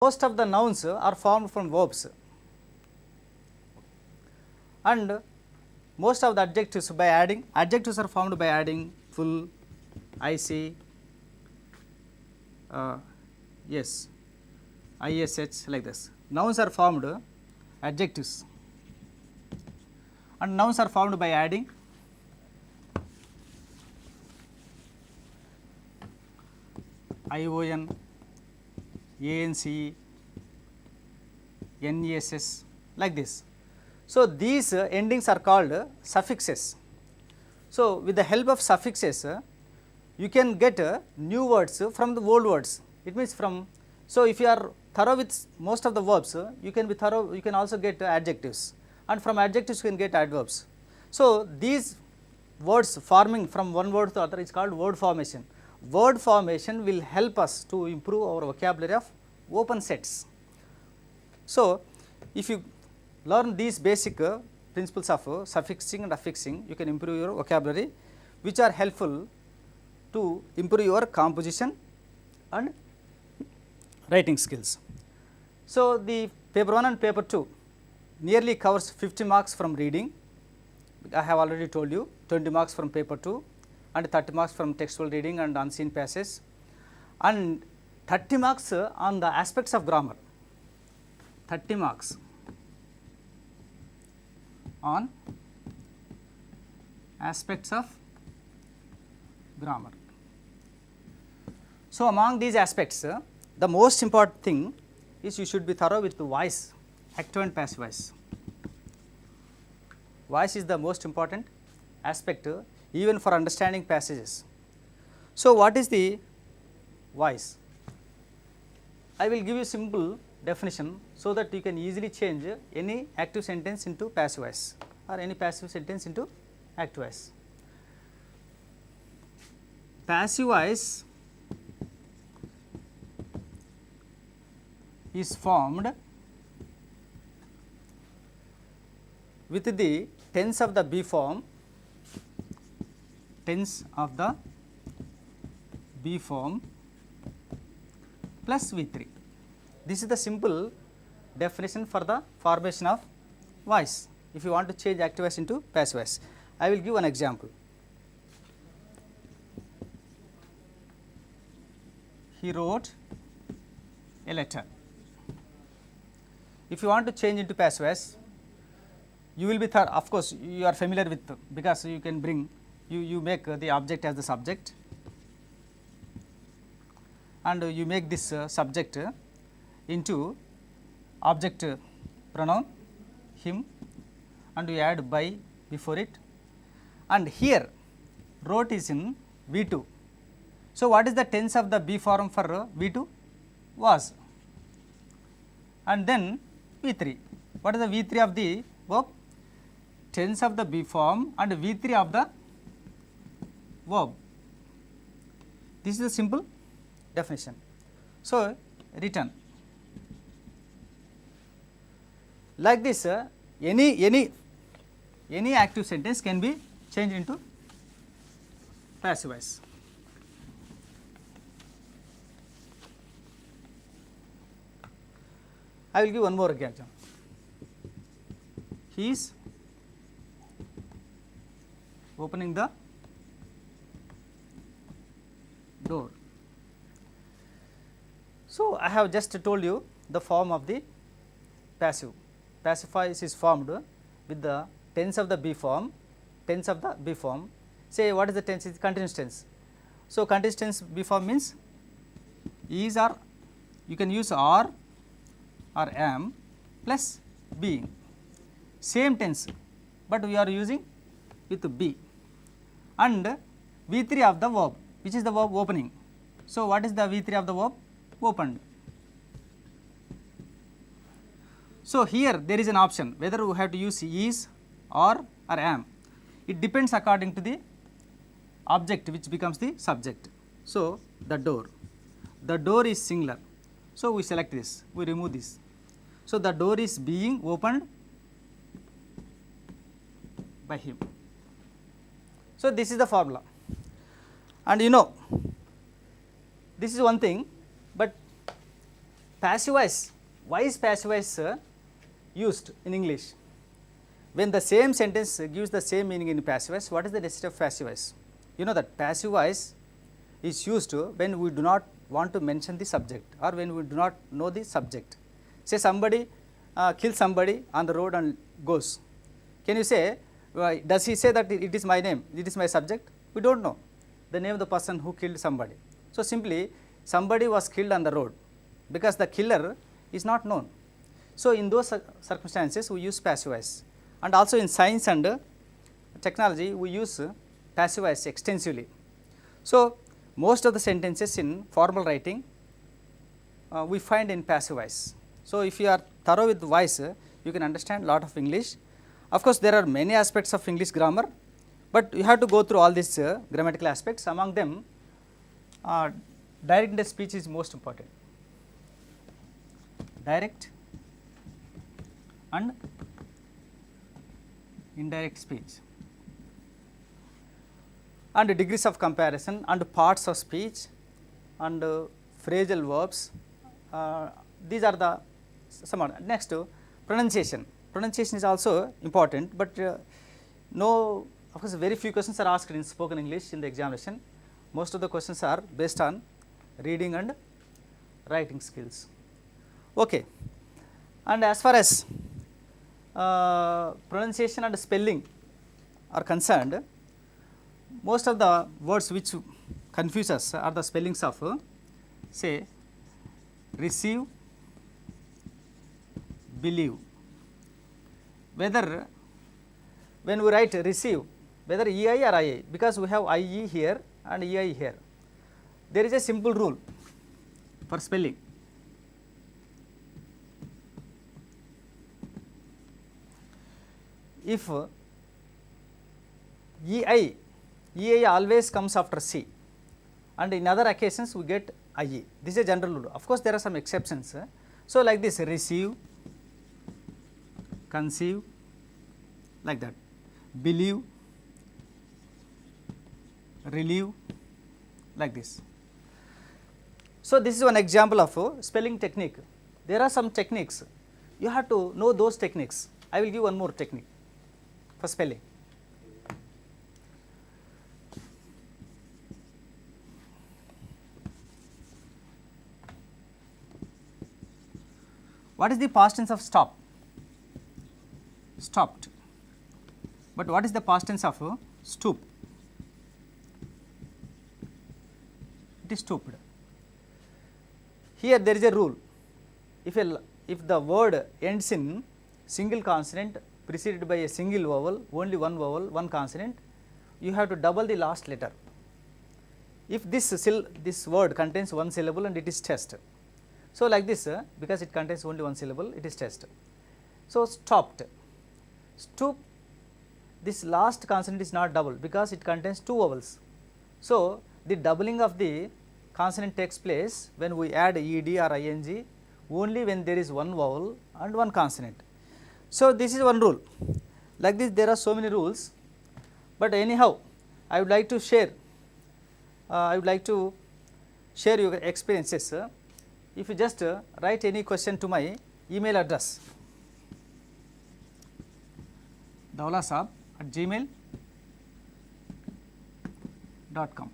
most of the nouns are formed from verbs, and most of the adjectives by adding, adjectives are formed by adding full, icy, yes, ish, like this. Nouns are formed adjectives, and nouns are formed by adding ion, ance, ness, like this. So, these endings are called suffixes. So, with the help of suffixes you can get new words from the old words. It means from, so if you are thorough with most of the verbs, you can be thorough, you can also get adjectives, and from adjectives you can get adverbs. So, these words forming from one word to other is called word formation. Word formation will help us to improve our vocabulary of open sets. So, if you learn these basic principles of suffixing and affixing, you can improve your vocabulary, which are helpful to improve your composition and writing skills. So, the paper 1 and paper 2 nearly covers 50 marks from reading. I have already told you 20 marks from paper 2 and 30 marks from textual reading and unseen passages, and 30 marks on the aspects of grammar, 30 marks on aspects of grammar. So, among these aspects the most important thing is you should be thorough with the voice, active and passive voice. Voice is the most important aspect even for understanding passages. So, what is the voice? I will give you simple definition so that you can easily change any active sentence into passive voice or any passive sentence into active voice. Passive voice is formed with the tense of the be form, tense of the be form plus V3. This is the simple definition for the formation of voice. If you want to change active voice into passive voice, I will give an example. He wrote a letter. If you want to change into passive voice, you will be thorough. Of course, you are familiar with, because you can bring, you make the object as the subject, and you make this subject into object pronoun him, and you add by before it, and here wrote is in V2. So, what is the tense of the be form for V2? Was, and then V3. What is the V3 of the verb? Tense of the be form and V3 of the verb. This is a simple definition. So, written like this, any active sentence can be changed into passive voice. I will give one more example. He is opening the door. So, I have just told you the form of the passive. Passive voice is formed with the tense of the be form, tense of the be form. Say, what is the tense? It is continuous tense. So, continuous tense be form means is, or you can use are or am plus being, same tense, but we are using with be, and V3 of the verb, which is the verb opening. So, what is the V3 of the verb? Opened. So, here there is an option whether we have to use is or am. It depends according to the object which becomes the subject. So, the door is singular. So, we select this, we remove this. So, the door is being opened by him. So, this is the formula, and you know this is one thing, but passive voice, why is passive voice used in English? When the same sentence gives the same meaning in passive voice, what is the necessity of passive voice? You know that passive voice is used when we do not want to mention the subject or when we do not know the subject. Say somebody kills somebody on the road and goes. Can you say, does he say that it is my name, it is my subject? We do not know the name of the person who killed somebody. So, simply somebody was killed on the road because the killer is not known. So, in those circumstances we use passive voice, and also in science and technology we use passive voice extensively. So, most of the sentences in formal writing we find in passive voice. So, if you are thorough with voice, you can understand lot of English. Of course, there are many aspects of English grammar, but you have to go through all these grammatical aspects. Among them, direct speech is most important. Direct and indirect speech, and degrees of comparison, and parts of speech, and phrasal verbs. These are the some. Next, pronunciation. Pronunciation is also important, but no, of course, very few questions are asked in spoken English in the examination. Most of the questions are based on reading and writing skills. Okay. And as far as pronunciation and spelling are concerned, most of the words which confuse us are the spellings of say receive, believe. Whether when we write receive, whether EI or IA, because we have IE here and EI here, there is a simple rule for spelling. If EI always comes after C, and in other occasions we get IE. This is a general rule. Of course, there are some exceptions. So, like this, receive, conceive, like that, believe, relieve, like this. So, this is one example of spelling technique. There are some techniques, you have to know those techniques. I will give one more technique for spelling. What is the past tense of stop? Stopped. But what is the past tense of stoop? It is stooped. Here there is a rule. If the word ends in single consonant preceded by a single vowel, only one vowel, one consonant, you have to double the last letter. If this word contains one syllable and it is test. So, like this, because it contains only one syllable, it is test. So, stopped. Stoop, this last consonant is not double because it contains two vowels. So, the doubling of the consonant takes place when we add ed or ing only when there is one vowel and one consonant. So, this is one rule. Like this, there are so many rules, but anyhow I would like to share your experiences. If you just write any question to my email address dawlasaab@gmail.com.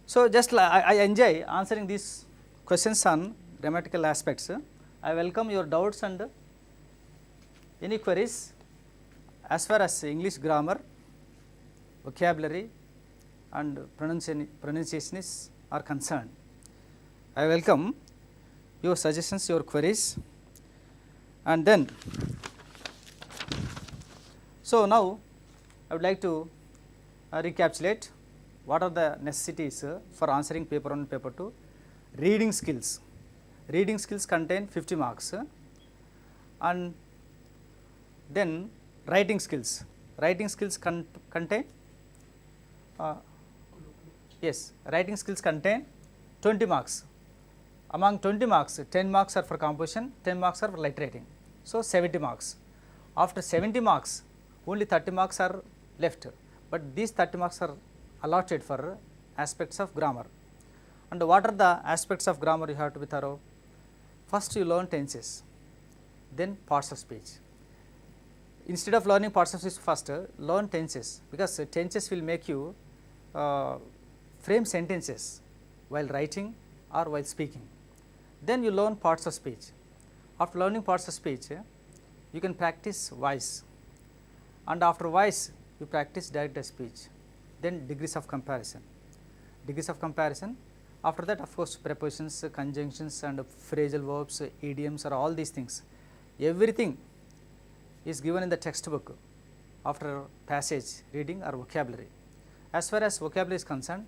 So, just I enjoy answering these questions on grammatical aspects. I welcome your doubts and any queries as far as English grammar, vocabulary and pronunciation are concerned. I welcome your suggestions, your queries, and then so now I would like to recapitulate what are the necessities for answering paper 1 and paper 2. Reading skills. Reading skills contain 50 marks, and then writing skills. Writing skills contain yes, writing skills contain 20 marks. Among 20 marks, 10 marks are for composition, 10 marks are for light writing. So, 70 marks. After 70 marks, only 30 marks are left, but these 30 marks are allotted for aspects of grammar. And what are the aspects of grammar you have to be thorough? First you learn tenses, then parts of speech. Instead of learning parts of speech first, learn tenses, because tenses will make you frame sentences while writing or while speaking. Then you learn parts of speech. After learning parts of speech, you can practice voice, and after voice you practice direct speech. Then degrees of comparison. Degrees of comparison. After that, of course, prepositions, conjunctions and phrasal verbs, idioms, or all these things. Everything is given in the textbook after passage reading or vocabulary. As far as vocabulary is concerned,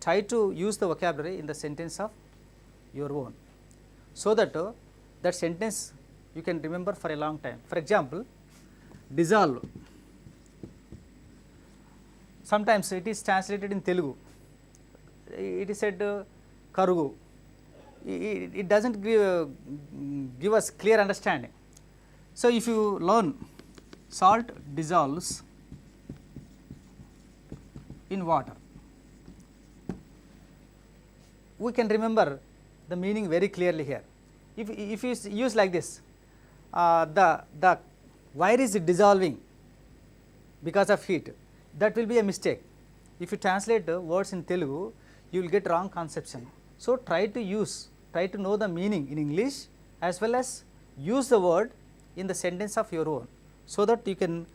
try to use the vocabulary in the sentence of your own, so that that sentence you can remember for a long time. For example, dissolve. Sometimes it is translated in Telugu. It is said karugu. It does not give us clear understanding. So, if you learn salt dissolves in water, we can remember the meaning very clearly here. If you use like this, the wire is dissolving because of heat, that will be a mistake. If you translate words in Telugu, you will get wrong conception. So, try to know the meaning in English as well as use the word in the sentence of your own, so that you can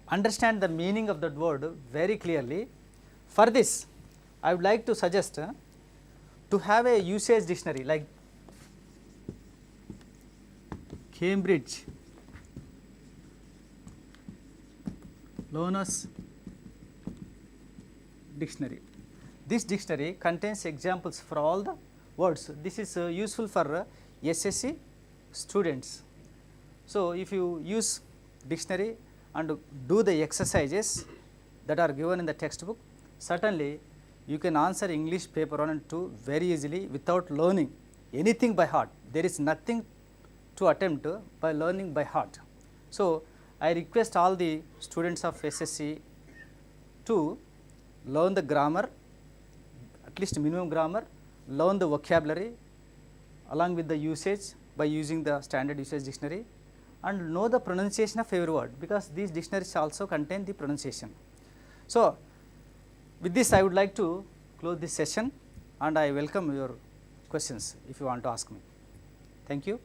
understand the meaning of that word very clearly. For this, I would like to suggest to have a usage dictionary like Cambridge Learner's Dictionary. This dictionary contains examples for all the words. This is useful for SSC students. So, if you use dictionary and do the exercises that are given in the textbook, certainly you can answer English paper 1 and 2 very easily without learning anything by heart. There is nothing to attempt by learning by heart. So, I request all the students of SSC to learn the grammar, at least minimum grammar, learn the vocabulary along with the usage by using the standard usage dictionary, and know the pronunciation of every word, because these dictionaries also contain the pronunciation. So, with this I would like to close this session, and I welcome your questions if you want to ask me. Thank you.